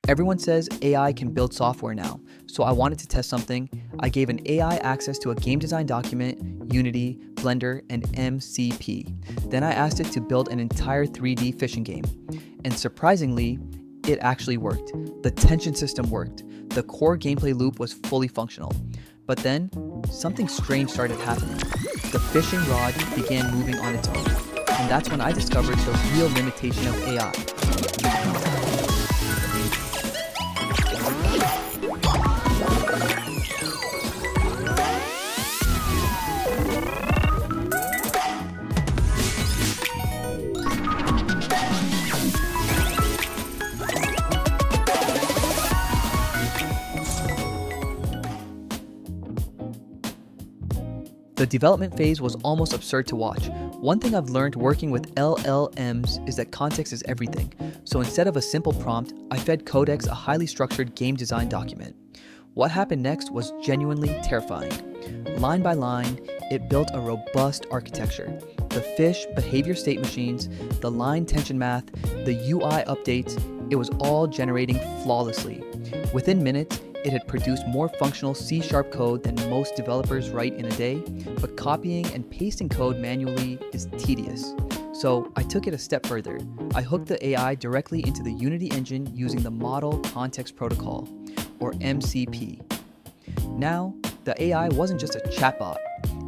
Everyone says AI can build software now, so I wanted to test something. I gave an AI access to a game design document, Unity, Blender, and MCP. Then I asked it to build an entire 3D fishing game. And surprisingly, it actually worked. The tension system worked. The core gameplay loop was fully functional. But then, something strange started happening. The fishing rod began moving on its own. And that's when I discovered the real limitation of AI. The development phase was almost absurd to watch. One thing I've learned working with LLMs is that context is everything. So instead of a simple prompt, I fed Codex a highly structured game design document. What happened next was genuinely terrifying. Line by line, it built a robust architecture. The fish behavior state machines, the line tension math, the UI updates, it was all generating flawlessly. Within minutes, it had produced more functional C# code than most developers write in a day, but copying and pasting code manually is tedious. So I took it a step further. I hooked the AI directly into the Unity engine using the Model Context Protocol, or MCP. Now, the AI wasn't just a chatbot.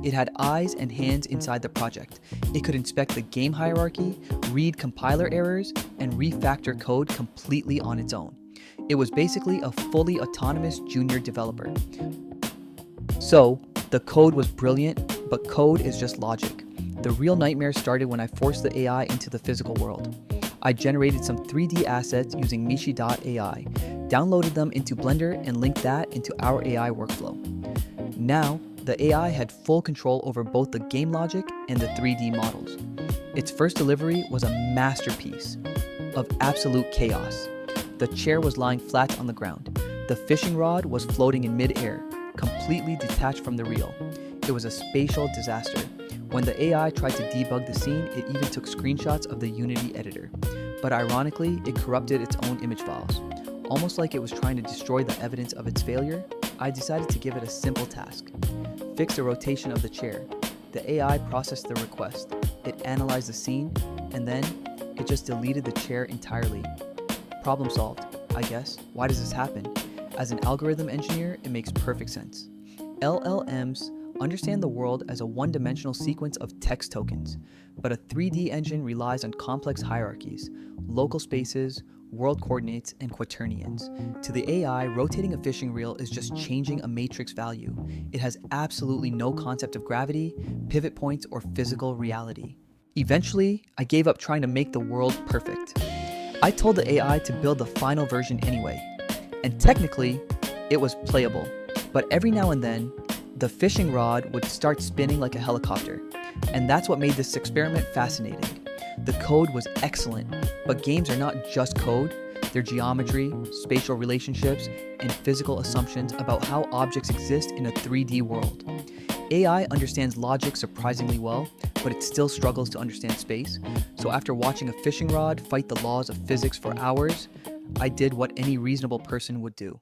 It had eyes and hands inside the project. It could inspect the game hierarchy, read compiler errors, and refactor code completely on its own. It was basically a fully autonomous junior developer. So, the code was brilliant, but code is just logic. The real nightmare started when I forced the AI into the physical world. I generated some 3D assets using Mishi.ai, downloaded them into Blender, and linked that into our AI workflow. Now, the AI had full control over both the game logic and the 3D models. Its first delivery was a masterpiece of absolute chaos. The chair was lying flat on the ground. The fishing rod was floating in mid-air, completely detached from the reel. It was a spatial disaster. When the AI tried to debug the scene, it even took screenshots of the Unity editor. But ironically, it corrupted its own image files. Almost like it was trying to destroy the evidence of its failure, I decided to give it a simple task. Fix the rotation of the chair. The AI processed the request. It analyzed the scene, and then it just deleted the chair entirely. Problem solved, I guess. Why does this happen? As an algorithm engineer, it makes perfect sense. LLMs understand the world as a one-dimensional sequence of text tokens, but a 3D engine relies on complex hierarchies, local spaces, world coordinates, and quaternions. To the AI, rotating a fishing reel is just changing a matrix value. It has absolutely no concept of gravity, pivot points, or physical reality. Eventually, I gave up trying to make the world perfect. I told the AI to build the final version anyway, and technically, it was playable. But every now and then, the fishing rod would start spinning like a helicopter, and that's what made this experiment fascinating. The code was excellent, but games are not just code. They're geometry, spatial relationships, and physical assumptions about how objects exist in a 3D world. AI understands logic surprisingly well, but it still struggles to understand space. So after watching a fishing rod fight the laws of physics for hours, I did what any reasonable person would do.